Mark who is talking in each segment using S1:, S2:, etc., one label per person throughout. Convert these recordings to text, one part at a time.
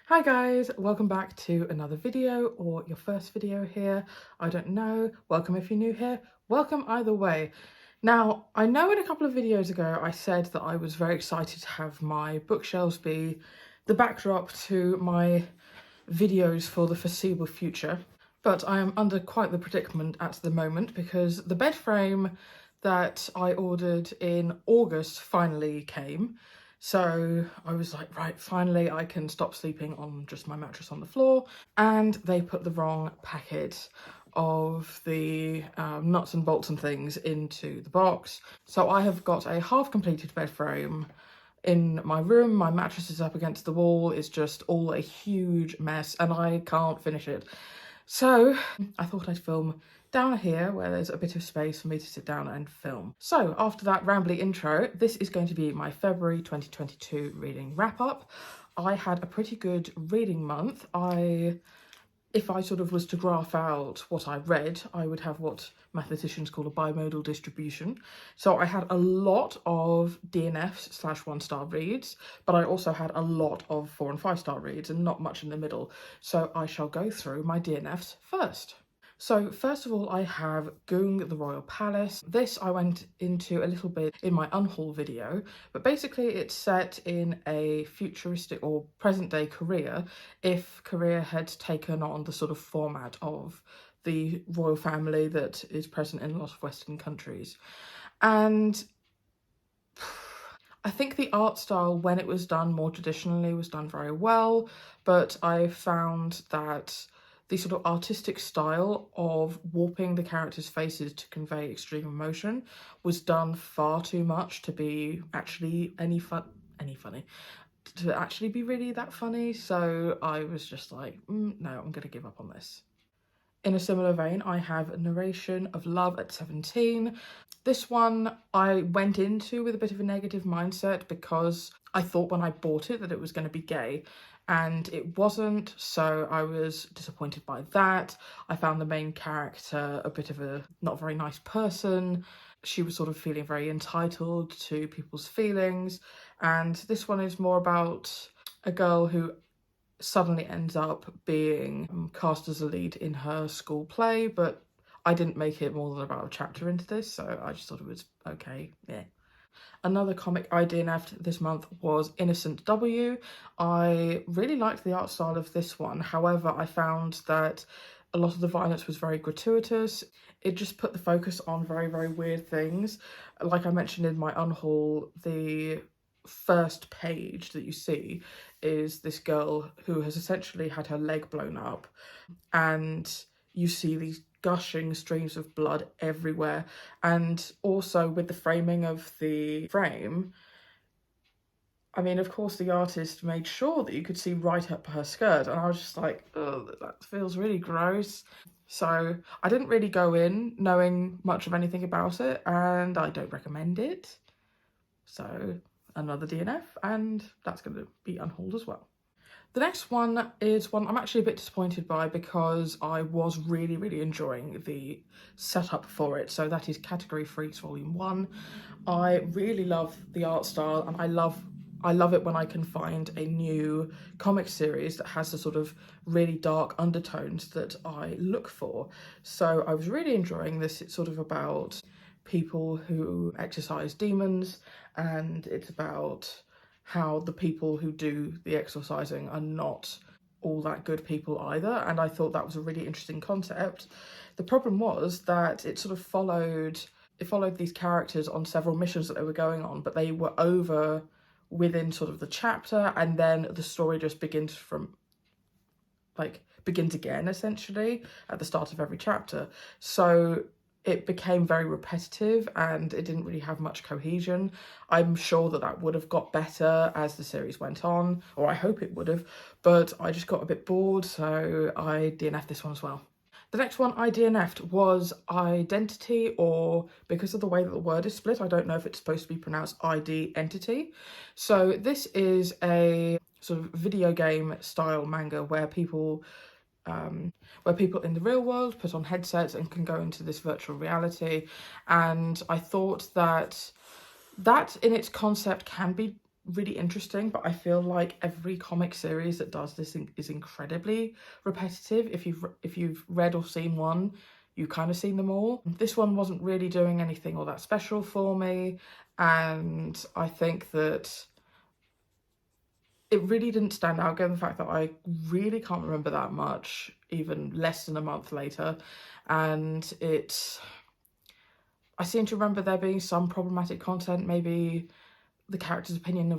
S1: Hi guys, welcome back to another video, or your first video here. I don't know. Welcome if you're new here. Welcome either way. Now, I know in a couple of videos ago I said that I was very excited to have my bookshelves be the backdrop to my videos for the foreseeable future, but I am under quite the predicament at the moment because the bed frame that I ordered in August finally came. So I was like, right, finally I can stop sleeping on just my mattress on the floor. And they put the wrong packet of the nuts and bolts and things into the box. So I have got a half completed bed frame in my room. My mattress is up against the wall. It's just all a huge mess and I can't finish it. So I thought I'd film down here where there's a bit of space for me to sit down and film. So after that rambly intro, this is going to be my February 2022 reading wrap up. I had a pretty good reading month. If I sort of was to graph out what I read, I would have what mathematicians call a bimodal distribution. So I had a lot of DNFs / 1-star reads, but I also had a lot of 4 and 5-star reads and not much in the middle. So I shall go through my DNFs first. So first of all, I have Goong the Royal Palace. This I went into a little bit in my unhaul video, but basically it's set in a futuristic or present day Korea if Korea had taken on the sort of format of the royal family that is present in a lot of Western countries. And I think the art style, when it was done more traditionally, was done very well, but I found that the sort of artistic style of warping the characters' faces to convey extreme emotion was done far too much to be actually to actually be really that funny. So I was just like, no, I'm gonna give up on this. In a similar vein, I have Narration of Love at 17. This one I went into with a bit of a negative mindset because I thought when I bought it that it was going to be gay, and it wasn't, so I was disappointed by that. I found the main character a bit of a not very nice person. She was sort of feeling very entitled to people's feelings, and this one is more about a girl who suddenly ends up being cast as a lead in her school play, but I didn't make it more than about a chapter into this, so I just thought it was okay, yeah. Another comic I DNF'd this month was Innocent W. I really liked the art style of this one, however I found that a lot of the violence was very gratuitous. It just put the focus on very, very weird things. Like I mentioned in my unhaul, the first page that you see is this girl who has essentially had her leg blown up, and you see these gushing streams of blood everywhere. And also with the framing of the frame, I mean, of course the artist made sure that you could see right up her skirt, and I was just like, oh, that feels really gross. So I didn't really go in knowing much of anything about it, and I don't recommend it. So another DNF, and that's going to be unhauled as well. The next one is one I'm actually a bit disappointed by because I was really, really enjoying the setup for it. So that is Category Freaks Volume 1. I really love the art style, and I love it when I can find a new comic series that has the sort of really dark undertones that I look for. So I was really enjoying this. It's sort of about people who exorcise demons, and it's about how the people who do the exorcising are not all that good people either, and I thought that was a really interesting concept. The problem was that it sort of followed these characters on several missions that they were going on, but they were over within sort of the chapter, and then the story just begins again essentially at the start of every chapter. So it became very repetitive and it didn't really have much cohesion. I'm sure that would have got better as the series went on, or I hope it would have, but I just got a bit bored, so I DNF'd this one as well. The next one I DNF'd was Identity, or because of the way that the word is split, I don't know if it's supposed to be pronounced ID Entity. So this is a sort of video game style manga where people in the real world put on headsets and can go into this virtual reality. And I thought that in its concept can be really interesting, but I feel like every comic series that does this is incredibly repetitive. If you've read or seen one, you've kind of seen them all. This one wasn't really doing anything all that special for me, and I think that it really didn't stand out, given the fact that I really can't remember that much, even less than a month later. And I seem to remember there being some problematic content, maybe the character's opinion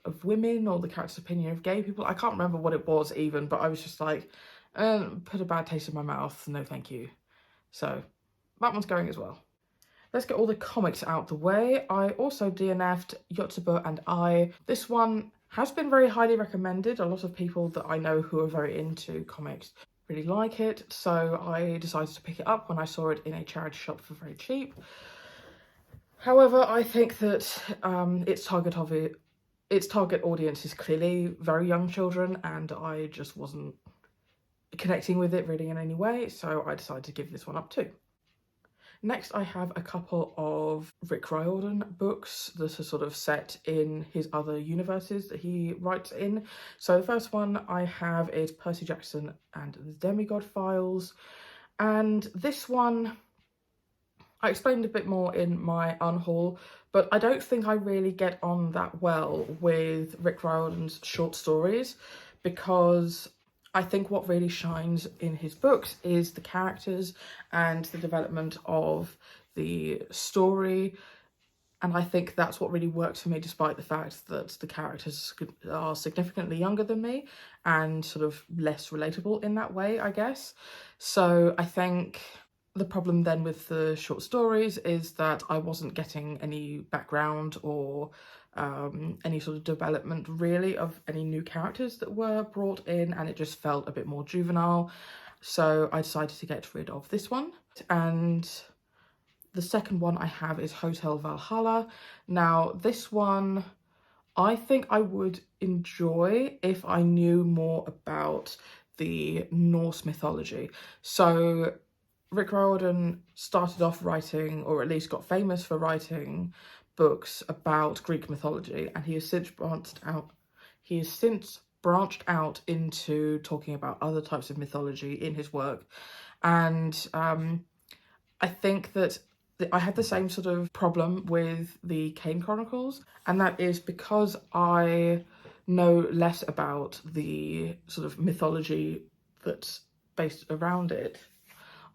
S1: of women or the character's opinion of gay people. I can't remember what it was even, but I was just like, put a bad taste in my mouth, no thank you. So that one's going as well. Let's get all the comics out the way. I also DNF'd Yotsuba and I. This one has been very highly recommended. A lot of people that I know who are very into comics really like it, so I decided to pick it up when I saw it in a charity shop for very cheap. However, I think that its target audience is clearly very young children, and I just wasn't connecting with it really in any way, so I decided to give this one up too. Next, I have a couple of Rick Riordan books that are sort of set in his other universes that he writes in. So the first one I have is Percy Jackson and the Demigod Files, and this one I explained a bit more in my unhaul, but I don't think I really get on that well with Rick Riordan's short stories, because I think what really shines in his books is the characters and the development of the story. And I think that's what really works for me, despite the fact that the characters are significantly younger than me and sort of less relatable in that way, I guess. So I think the problem then with the short stories is that I wasn't getting any background or any sort of development really of any new characters that were brought in, and it just felt a bit more juvenile. So I decided to get rid of this one. And the second one I have is Hotel Valhalla. Now this one I think I would enjoy if I knew more about the Norse mythology. So Rick Riordan started off writing, or at least got famous for writing, books about Greek mythology, and he has since branched out into talking about other types of mythology in his work. And I think that I had the same sort of problem with the Kane Chronicles, and that is because I know less about the sort of mythology that's based around it.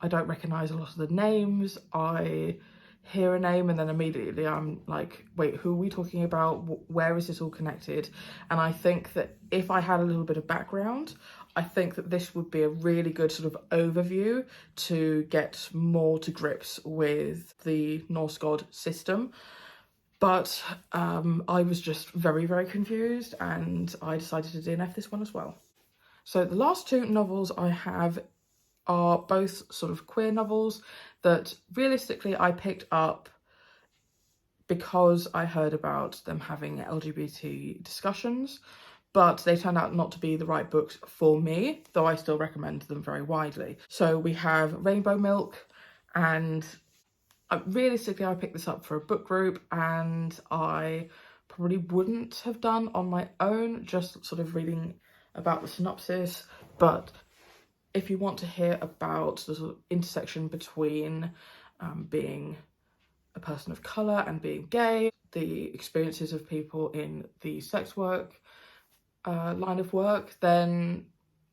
S1: I don't recognise a lot of the names. I hear a name and then immediately I'm like, wait, who are we talking about? Where is this all connected? And I think that if I had a little bit of background, I think that this would be a really good sort of overview to get more to grips with the Norse god system. But I was just very, very confused, and I decided to DNF this one as well. So the last two novels I have are both sort of queer novels that realistically I picked up because I heard about them having LGBT discussions, but they turned out not to be the right books for me, though I still recommend them very widely. So we have Rainbow Milk, and realistically I picked this up for a book group, and I probably wouldn't have done on my own, just sort of reading about the synopsis. But if you want to hear about the sort of intersection between being a person of colour and being gay, the experiences of people in the sex work line of work, then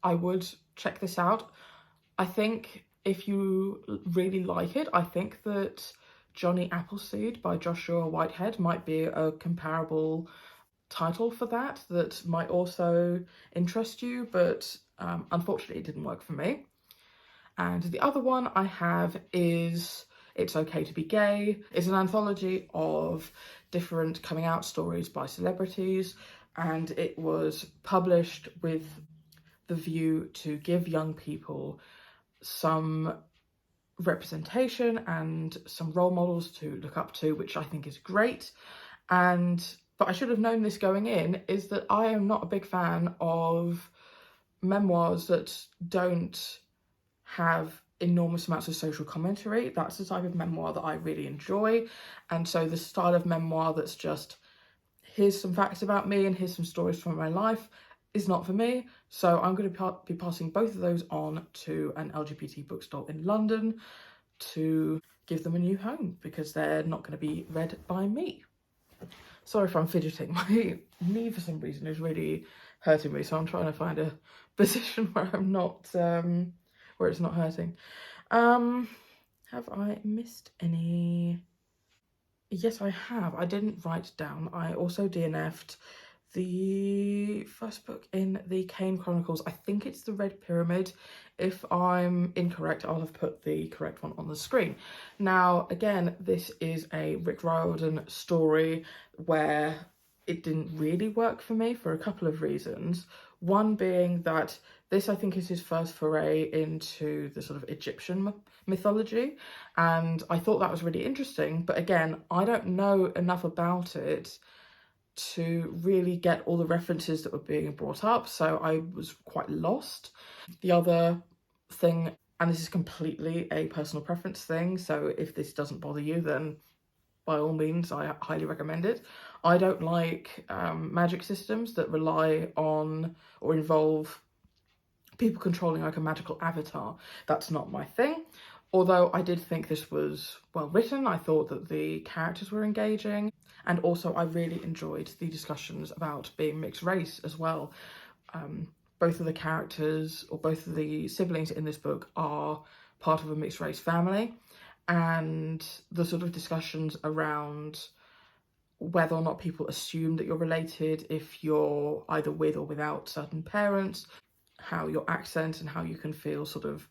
S1: I would check this out. I think if you really like it, I think that Johnny Appleseed by Joshua Whitehead might be a comparable title for that might also interest you, but unfortunately it didn't work for me. And the other one I have is It's Okay to Be Gay. It's an anthology of different coming out stories by celebrities, and it was published with the view to give young people some representation and some role models to look up to, which I think is great. But I should have known this going in, is that I am not a big fan of memoirs that don't have enormous amounts of social commentary. That's the type of memoir that I really enjoy. And so the style of memoir that's just, here's some facts about me and here's some stories from my life is not for me. So I'm going to be passing both of those on to an LGBT bookstore in London to give them a new home, because they're not going to be read by me. Sorry if I'm fidgeting. My knee for some reason is really hurting me, so I'm trying to find a position where I'm not, where it's not hurting. Have I missed any? Yes, I have. I didn't write down. I also DNF'd the first book in the Kane Chronicles. I think it's the Red Pyramid. If I'm incorrect, I'll have put the correct one on the screen. Now, again, this is a Rick Riordan story where it didn't really work for me for a couple of reasons. One being that this, I think, is his first foray into the sort of Egyptian mythology, and I thought that was really interesting. But again, I don't know enough about it to really get all the references that were being brought up, so I was quite lost. The other thing, and this is completely a personal preference thing, so if this doesn't bother you, then by all means, I highly recommend it. I don't like magic systems that rely on or involve people controlling like a magical avatar. That's not my thing. Although I did think this was well written, I thought that the characters were engaging, and also I really enjoyed the discussions about being mixed race as well. Both of the characters, or both of the siblings in this book, are part of a mixed race family, and the sort of discussions around whether or not people assume that you're related if you're either with or without certain parents, how your accent and how you can feel sort of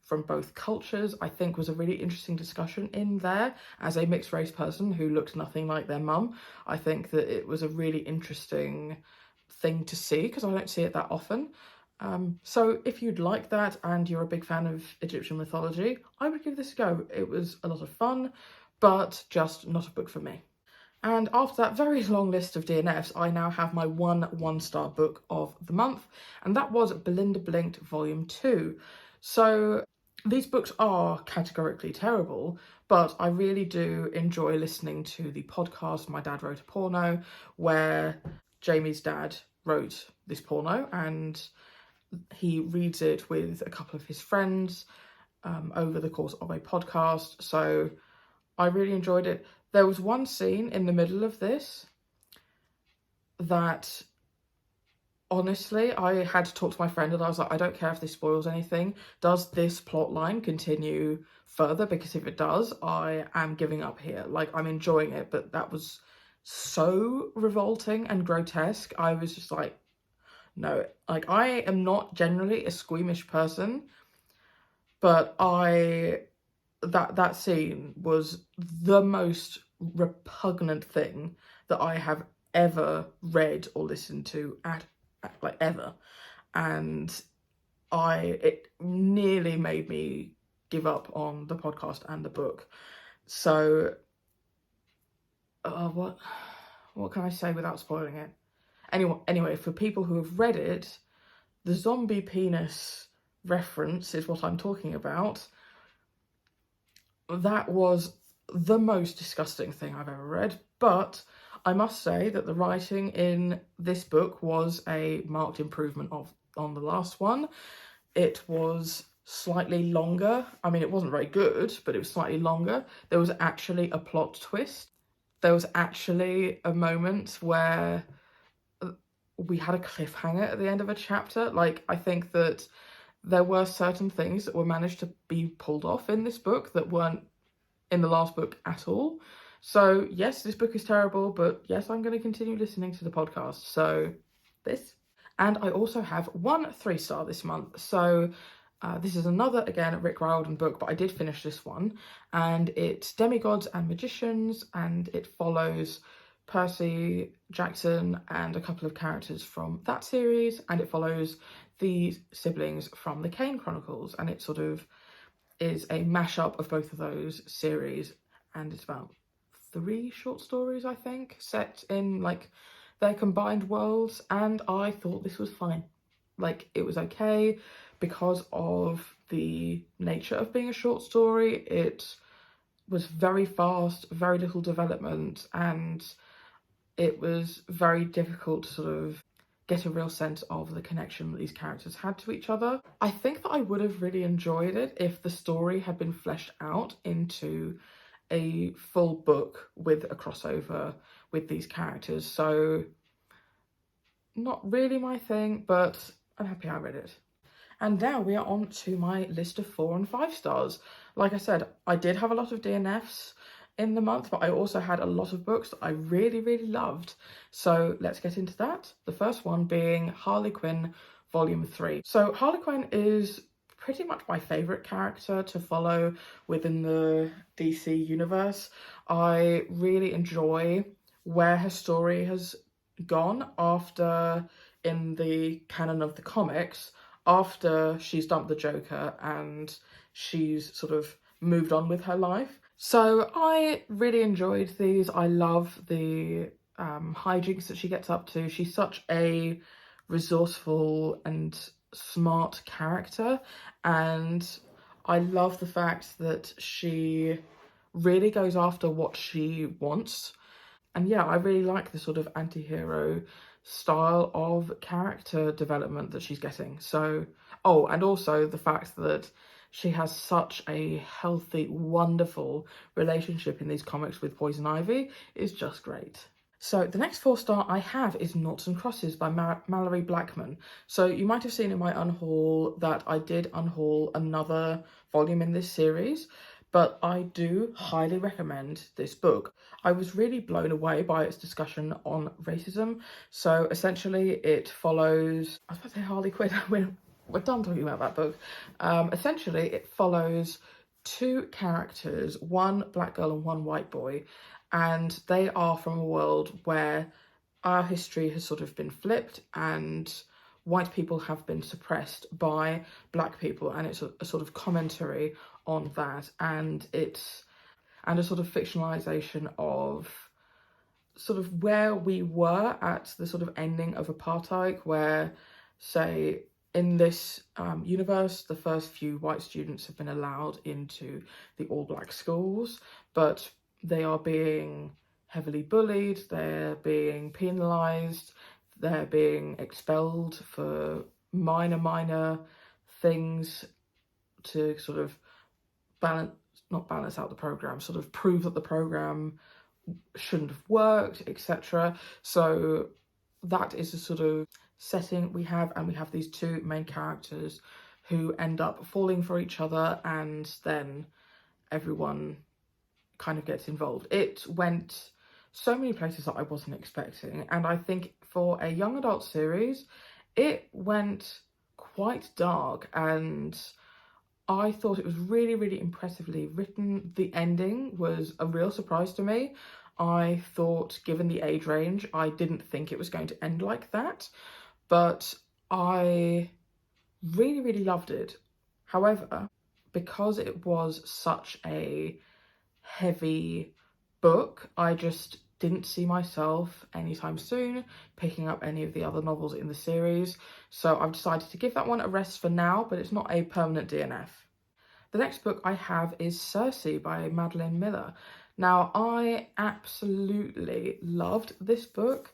S1: from both cultures, I think was a really interesting discussion in there. As a mixed race person who looks nothing like their mum, I think that it was a really interesting thing to see, because I don't see it that often. So if you'd like that and you're a big fan of Egyptian mythology, I would give this a go. It was a lot of fun, but just not a book for me. And after that very long list of DNFs, I now have my one-star book of the month, and that was Belinda Blink Volume 2. So these books are categorically terrible, but I really do enjoy listening to the podcast My Dad Wrote a Porno, where Jamie's dad wrote this porno, and he reads it with a couple of his friends over the course of a podcast. So I really enjoyed it. There was one scene in the middle of this that, honestly, I had to talk to my friend, and I was like, I don't care if this spoils anything. Does this plot line continue further? Because if it does, I am giving up here. Like, I'm enjoying it, but that was so revolting and grotesque. I was just like, no. Like, I am not generally a squeamish person, but that scene was the most repugnant thing that I have ever read or listened to like ever, and it nearly made me give up on the podcast and the book. So what can I say without spoiling it? Anyway, for people who have read it, the zombie penis reference is what I'm talking about. That was the most disgusting thing I've ever read, but I must say that the writing in this book was a marked improvement on the last one. It was slightly longer. I mean, it wasn't very good, but it was slightly longer. There was actually a plot twist. There was actually a moment where we had a cliffhanger at the end of a chapter. Like, I think that there were certain things that were managed to be pulled off in this book that weren't in the last book at all. So yes, this book is terrible, but yes, I'm going to continue listening to the podcast. So this. And I also have one 3-star this month. So this is another, again, Rick Riordan book, but I did finish this one. And it's Demigods and Magicians, and it follows Percy, Jackson, and a couple of characters from that series. And it follows the siblings from the Kane Chronicles. And it sort of is a mashup of both of those series. And it's about 3 short stories, I think, set in like their combined worlds, and I thought this was fine. Like, it was okay because of the nature of being a short story. It was very fast, very little development, and it was very difficult to sort of get a real sense of the connection that these characters had to each other. I think that I would have really enjoyed it if the story had been fleshed out into a full book with a crossover with these characters. So not really my thing, but I'm happy I read it. And now we are on to my list of 4 and 5 stars. Like I said, I did have a lot of DNFs in the month, but I also had a lot of books that I really, really loved. So let's get into that. The first one being Harley Quinn Volume 3. So Harley Quinn is pretty much my favourite character to follow within the DC universe. I really enjoy where her story has gone after, in the canon of the comics, after she's dumped the Joker and she's sort of moved on with her life. So I really enjoyed these. I love the hijinks that she gets up to. She's such a resourceful and smart character, and I love the fact that she really goes after what she wants. And yeah, I really like the sort of anti-hero style of character development that she's getting. So, oh, and also the fact that she has such a healthy, wonderful relationship in these comics with Poison Ivy is just great. So the next 4-star I have is Noughts and Crosses by Mallory Blackman. So you might have seen in my unhaul that I did unhaul another volume in this series, but I do highly recommend this book. I was really blown away by its discussion on racism. So essentially it follows, I was about to say Harley Quinn, we're done talking about that book. Essentially it follows 2 characters, one black girl and one white boy, and they are from a world where our history has sort of been flipped and white people have been suppressed by black people, and it's a sort of commentary on that, and it's a sort of fictionalization of sort of where we were at the sort of ending of apartheid, where, say, in this universe, the first few white students have been allowed into the all-black schools, but they are being heavily bullied, they're being penalised, they're being expelled for minor things to sort of not balance out the programme, sort of prove that the programme shouldn't have worked, etc. So that is the sort of setting we have, and we have these 2 main characters who end up falling for each other, and then everyone kind of gets involved. It went so many places that I wasn't expecting, and I think for a young adult series it went quite dark, and I thought it was really, really impressively written. The ending was a real surprise to me. I thought, given the age range, I didn't think it was going to end like that, but I really, really loved it. However, because it was such a heavy book, I just didn't see myself anytime soon picking up any of the other novels in the series, so I've decided to give that one a rest for now, but it's not a permanent DNF. The next book I have is Cersei by Madeline Miller. Now, I absolutely loved this book.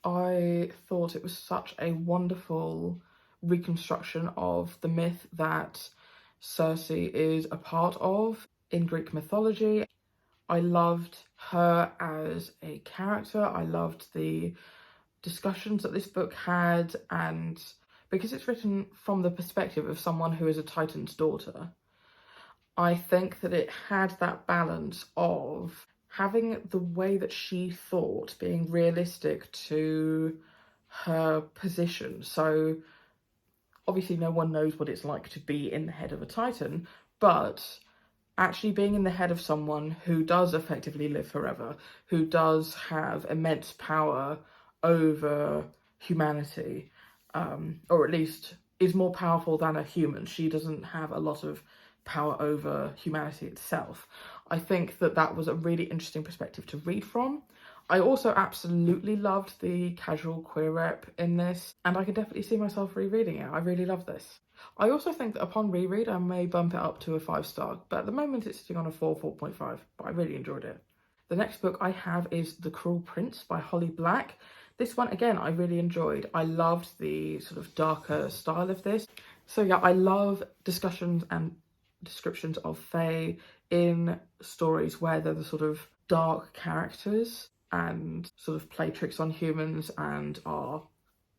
S1: I thought it was such a wonderful reconstruction of the myth that Cersei is a part of in Greek mythology. I loved her as a character. I loved the discussions that this book had, and because it's written from the perspective of someone who is a Titan's daughter, I think that it had that balance of having the way that she thought being realistic to her position. So obviously no one knows what it's like to be in the head of a Titan, but actually being in the head of someone who does effectively live forever, who does have immense power over humanity, or at least is more powerful than a human. She doesn't have a lot of power over humanity itself. I think that that was a really interesting perspective to read from. I also absolutely loved the casual queer rep in this, and I can definitely see myself rereading it. I really love this. I also think that upon reread I may bump it up to a 5-star, but at the moment it's sitting on a 4, 4.5, but I really enjoyed it. The next book I have is The Cruel Prince by Holly Black. This one, again, I really enjoyed. I loved the sort of darker style of this. So yeah, I love discussions and descriptions of Fae in stories where they're the sort of dark characters and sort of play tricks on humans and are,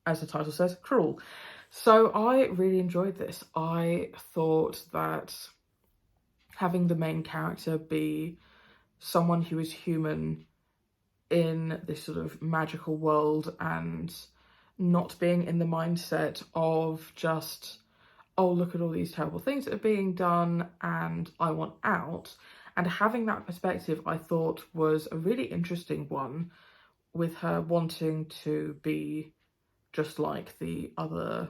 S1: as the title says, cruel. So I really enjoyed this. I thought that having the main character be someone who is human in this sort of magical world and not being in the mindset of just, oh, look at all these terrible things that are being done and I want out. And having that perspective, I thought, was a really interesting one, with her wanting to be just like the other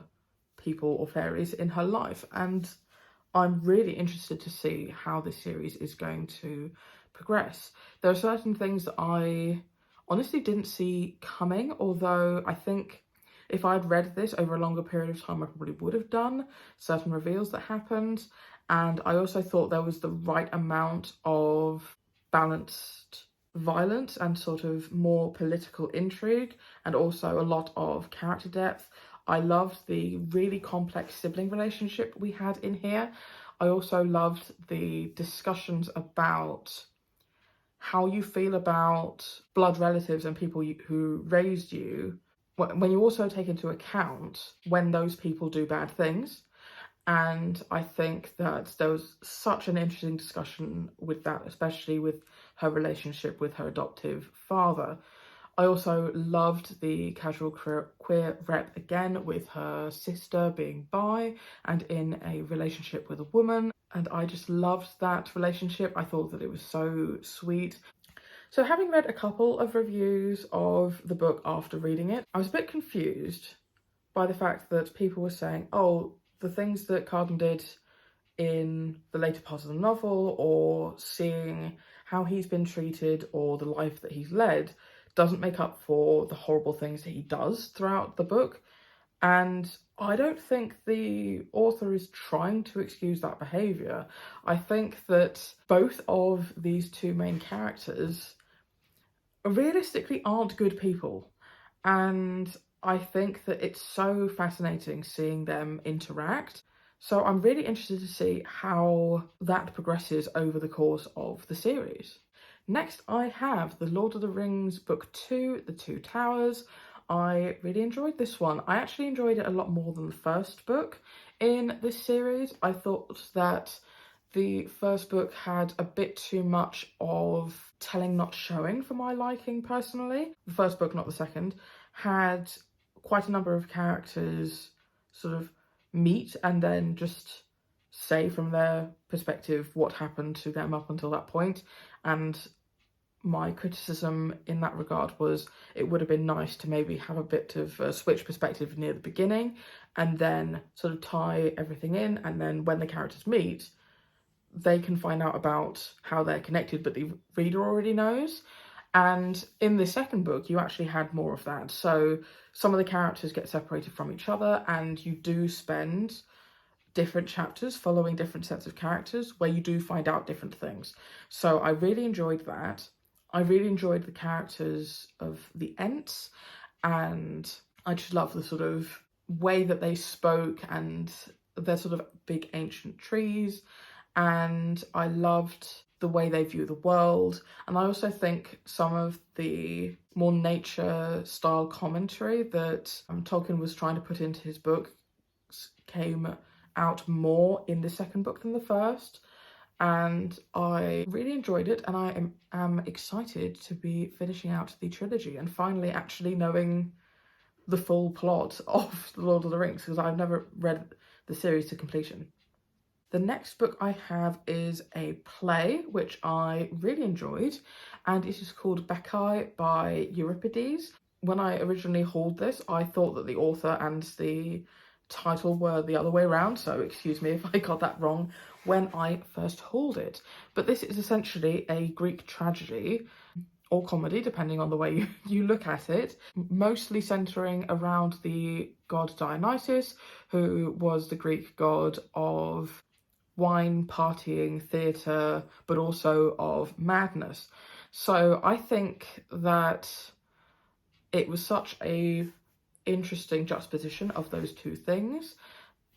S1: people or fairies in her life. And I'm really interested to see how this series is going to progress. There are certain things that I honestly didn't see coming, although I think if I'd read this over a longer period of time, I probably would have done certain reveals that happened. And I also thought there was the right amount of balanced violence and sort of more political intrigue, and also a lot of character depth. I loved the really complex sibling relationship we had in here. I also loved the discussions about how you feel about blood relatives and people who raised you, when you also take into account when those people do bad things. And I think that there was such an interesting discussion with that, especially with her relationship with her adoptive father. I also loved the casual queer rep again, with her sister being bi and in a relationship with a woman. And I just loved that relationship. I thought that it was so sweet. So having read a couple of reviews of the book after reading it, I was a bit confused by the fact that people were saying, oh, the things that Carden did in the later parts of the novel, or seeing how he's been treated or the life that he's led, doesn't make up for the horrible things that he does throughout the book. And I don't think the author is trying to excuse that behaviour. I think that both of these two main characters realistically aren't good people. And I think that it's so fascinating seeing them interact. So I'm really interested to see how that progresses over the course of the series. Next, I have The Lord of the Rings Book 2, The Two Towers. I really enjoyed this one. I actually enjoyed it a lot more than the first book in this series. I thought that the first book had a bit too much of telling, not showing, for my liking personally. The first book, not the second, had quite a number of characters sort of meet and then just say from their perspective what happened to them up until that point. And my criticism in that regard was, it would have been nice to maybe have a bit of a switch perspective near the beginning and then sort of tie everything in, and then when the characters meet, they can find out about how they're connected, but the reader already knows. And in the second book, you actually had more of that. So some of the characters get separated from each other, and you do spend different chapters following different sets of characters where you do find out different things. So I really enjoyed that. I really enjoyed the characters of the Ents, and I just love the sort of way that they spoke and their sort of big ancient trees. And I loved the way they view the world. And I also think some of the more nature style commentary that Tolkien was trying to put into his book came out more in the second book than the first. And I really enjoyed it, and I am excited to be finishing out the trilogy and finally actually knowing the full plot of The Lord of the Rings, because I've never read the series to completion. The next book I have is a play, which I really enjoyed, and it is called Beckeye by Euripides. When I originally hauled this, I thought that the author and the title were the other way around, so excuse me if I got that wrong when I first hauled it. But this is essentially a Greek tragedy, or comedy, depending on the way you look at it, mostly centering around the god Dionysus, who was the Greek god of wine, partying, theatre, but also of madness. So I think that it was such a interesting juxtaposition of those two things,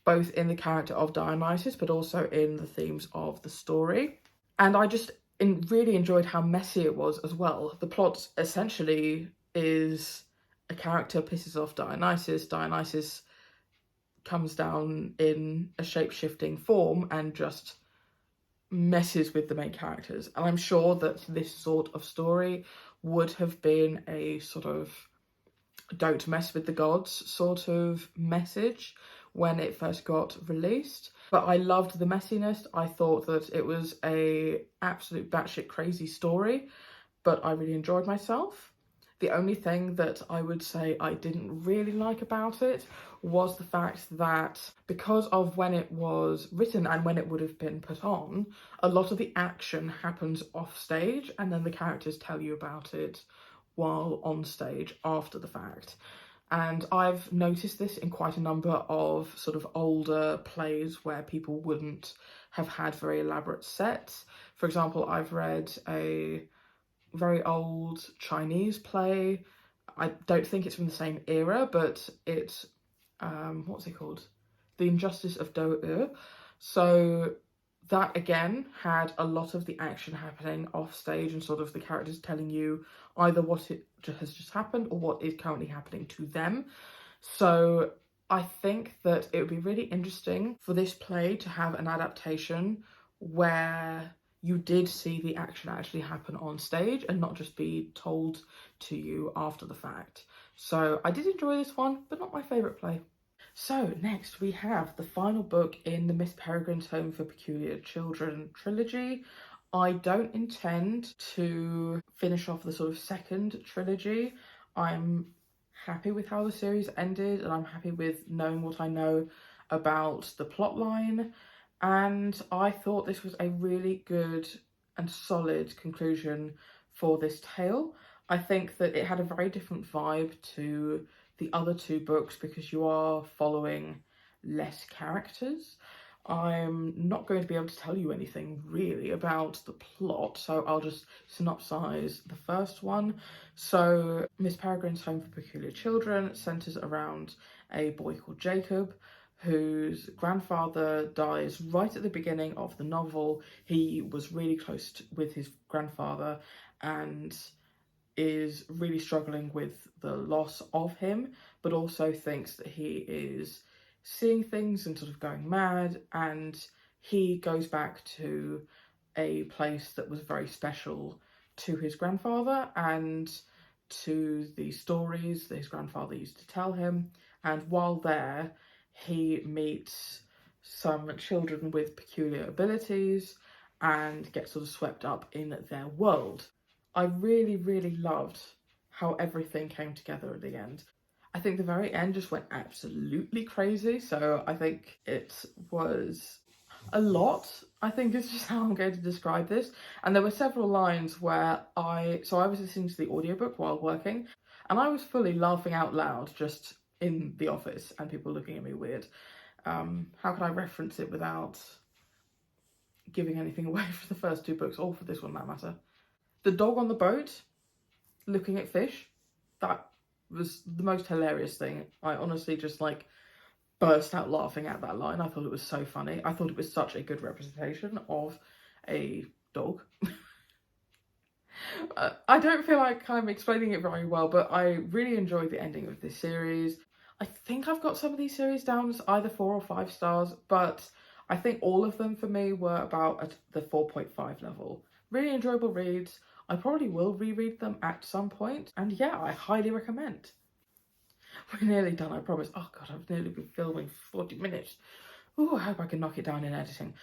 S1: both in the character of Dionysus, but also in the themes of the story. And I just really enjoyed how messy it was as well. The plot essentially is a character pisses off Dionysus. Dionysus comes down in a shape-shifting form and just messes with the main characters. And I'm sure that this sort of story would have been a sort of don't mess with the gods sort of message when it first got released. But I loved the messiness. I thought that it was a absolute batshit crazy story, but I really enjoyed myself. The only thing that I would say I didn't really like about it was the fact that because of when it was written and when it would have been put on, a lot of the action happens off stage and then the characters tell you about it while on stage after the fact. And I've noticed this in quite a number of sort of older plays where people wouldn't have had very elaborate sets. For example, I've read a very old Chinese play. I don't think it's from the same era, but it's what's it called? The Injustice of Do. So that again had a lot of the action happening off stage and sort of the characters telling you either what has just happened or what is currently happening to them. So I think that it would be really interesting for this play to have an adaptation where you did see the action actually happen on stage and not just be told to you after the fact. So I did enjoy this one, but not my favourite play. So next we have the final book in the Miss Peregrine's Home for Peculiar Children trilogy. I don't intend to finish off the sort of second trilogy. I'm happy with how the series ended and I'm happy with knowing what I know about the plotline. And I thought this was a really good and solid conclusion for this tale. I think that it had a very different vibe to the other two books because you are following less characters. I'm not going to be able to tell you anything really about the plot, so I'll just synopsize the first one. So Miss Peregrine's Home for Peculiar Children centres around a boy called Jacob, whose grandfather dies right at the beginning of the novel. He was really close with his grandfather and is really struggling with the loss of him, but also thinks that he is seeing things and sort of going mad, and he goes back to a place that was very special to his grandfather and to the stories that his grandfather used to tell him. And while there, he meets some children with peculiar abilities and gets sort of swept up in their world. I really, really loved how everything came together at the end. I think the very end just went absolutely crazy, so I think it was a lot, I think is just how I'm going to describe this. And there were several lines where I was listening to the audiobook while working, and I was fully laughing out loud just in the office and people looking at me weird. How could I reference it without giving anything away for the first two books, or for this one, that matter? The dog on the boat looking at fish, that was the most hilarious thing. I honestly just like burst out laughing at that line. I thought it was so funny. I thought it was such a good representation of a dog. I don't feel like I'm explaining it very well, but I really enjoyed the ending of this series. I think I've got some of these series down as either 4 or 5 stars, but I think all of them for me were about at the 4.5 level. Really enjoyable reads. I probably will reread them at some point, and yeah, I highly recommend. We're nearly done, I promise. Oh god, I've nearly been filming for 40 minutes. Ooh, I hope I can knock it down in editing.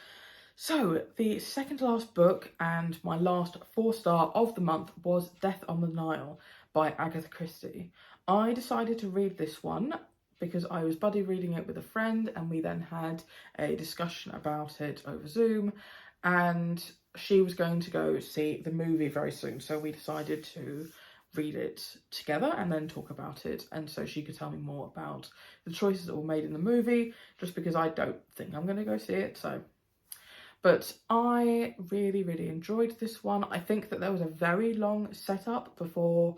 S1: So, the second to last book and my last 4-star of the month was Death on the Nile by Agatha Christie. I decided to read this one because I was buddy reading it with a friend and we then had a discussion about it over Zoom, and she was going to go see the movie very soon, so we decided to read it together and then talk about it, and so she could tell me more about the choices that were made in the movie, just because I don't think I'm going to go see it, so. But I really, really enjoyed this one. I think that there was a very long setup before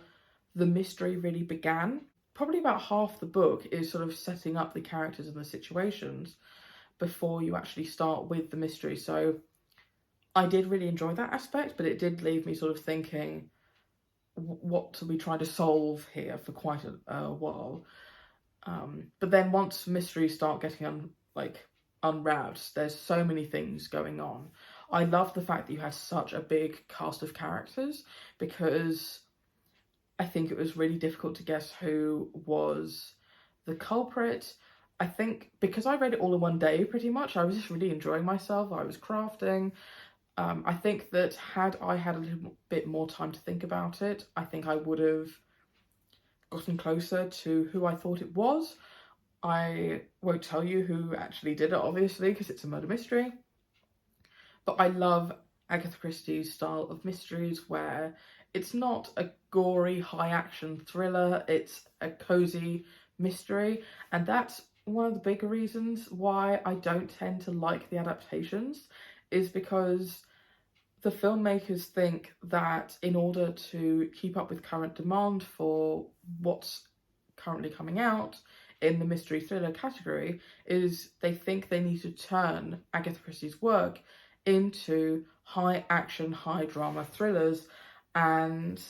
S1: the mystery really began. Probably about half the book is sort of setting up the characters and the situations before you actually start with the mystery. So I did really enjoy that aspect, but it did leave me sort of thinking, what are we trying to solve here for quite a while? But then once mysteries start getting unwrapped, there's so many things going on. I love the fact that you had such a big cast of characters, because I think it was really difficult to guess who was the culprit. I think because I read it all in one day pretty much, I was just really enjoying myself. I was crafting. I think that had I had a little bit more time to think about it, I think I would have gotten closer to who I thought it was. I won't tell you who actually did it, obviously, because it's a murder mystery. But I love Agatha Christie's style of mysteries where it's not a gory, high-action thriller, it's a cozy mystery. And that's one of the bigger reasons why I don't tend to like the adaptations, is because the filmmakers think that in order to keep up with current demand for what's currently coming out in the mystery thriller category, is they think they need to turn Agatha Christie's work into high action, high drama thrillers. And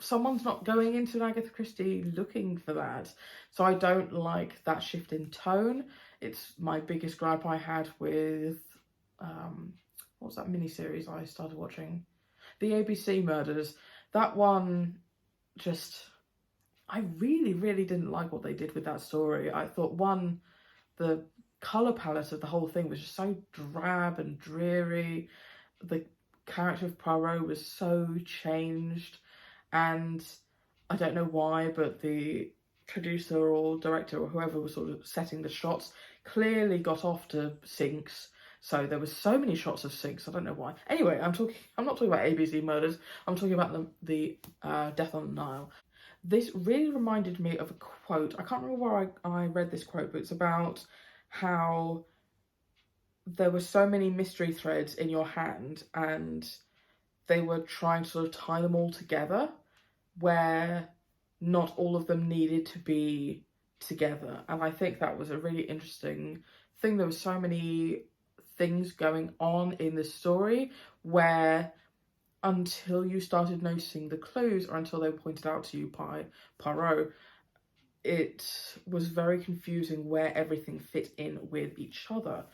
S1: someone's not going into Agatha Christie looking for that. So I don't like that shift in tone. It's my biggest gripe I had with, what was that miniseries I started watching? The ABC Murders. That one I really, really didn't like what they did with that story. I thought, the colour palette of the whole thing was just so drab and dreary. The character of Poirot was so changed, and I don't know why, but the producer or director or whoever was sort of setting the shots clearly got off to sinks. So there was so many shots of sinks. I don't know why. Anyway, I'm not talking about ABC Murders. I'm talking about the Death on the Nile. This really reminded me of a quote. I can't remember where I read this quote, but it's about how there were so many mystery threads in your hand and they were trying to sort of tie them all together, where not all of them needed to be together. And I think that was a really interesting thing. There were so many things going on in the story where, until you started noticing the clues or until they were pointed out to you by Poirot, it was very confusing where everything fit in with each other.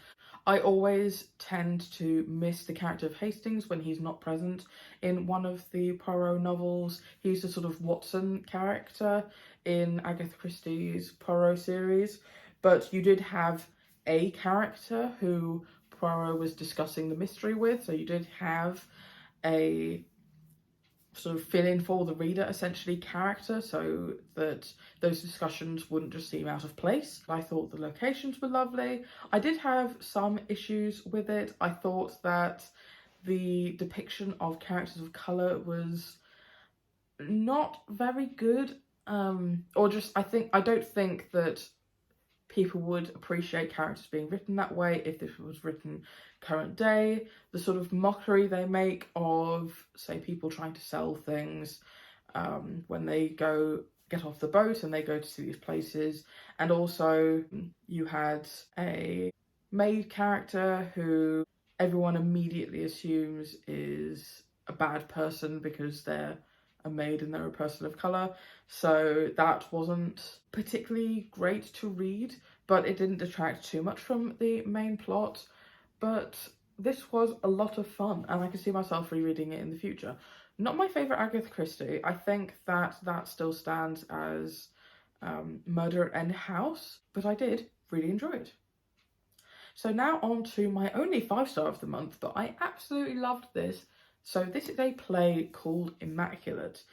S1: I always tend to miss the character of Hastings when he's not present in one of the Poirot novels. He's the sort of Watson character in Agatha Christie's Poirot series, but you did have a character who Poirot was discussing the mystery with, so you did have a sort of fill in for the reader, essentially, character, so that those discussions wouldn't just seem out of place. I thought the locations were lovely. I did have some issues with it. I thought that the depiction of characters of colour was not very good, I don't think that people would appreciate characters being written that way if this was written current day. The sort of mockery they make of, say, people trying to sell things when they get off the boat and they go to see these places. And also you had a maid character who everyone immediately assumes is a bad person because they're a maid and they're a person of colour. So that wasn't particularly great to read, but it didn't detract too much from the main plot. But this was a lot of fun, and I can see myself rereading it in the future. Not my favourite Agatha Christie. I think that still stands as Murder at End House, but I did really enjoy it. So now on to my only 5-star of the month, but I absolutely loved this. So this is a play called Immaculate.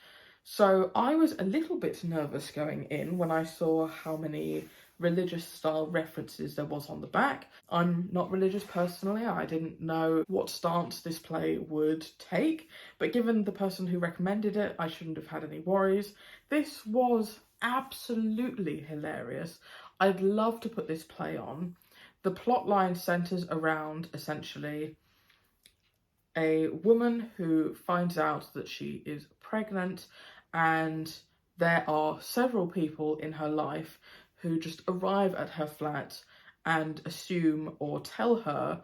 S1: So I was a little bit nervous going in when I saw how many religious style references there was on the back. I'm not religious personally. I didn't know what stance this play would take, but given the person who recommended it, I shouldn't have had any worries. This was absolutely hilarious. I'd love to put this play on. The plot line centres around essentially a woman who finds out that she is pregnant, and there are several people in her life who just arrive at her flat and assume or tell her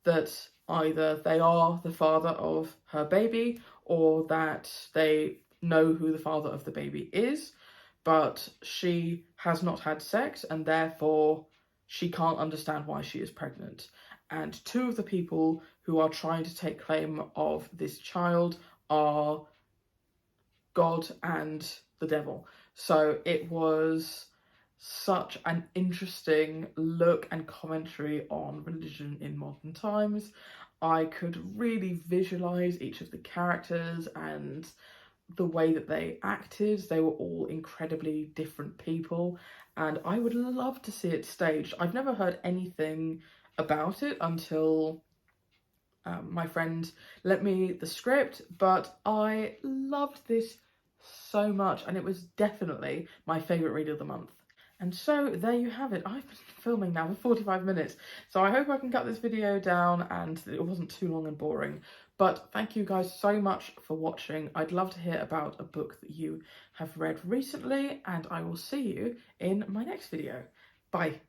S1: that either they are the father of her baby or that they know who the father of the baby is, but she has not had sex and therefore she can't understand why she is pregnant. And two of the people who are trying to take claim of this child are God and the devil. So it was such an interesting look and commentary on religion in modern times. I could really visualize each of the characters and the way that they acted. They were all incredibly different people, and I would love to see it staged. I've never heard anything about it until my friend lent me the script, but I loved this so much, and it was definitely my favourite read of the month. And so there you have it. I've been filming now for 45 minutes, so I hope I can cut this video down and it wasn't too long and boring. But thank you guys so much for watching. I'd love to hear about a book that you have read recently, and I will see you in my next video. Bye.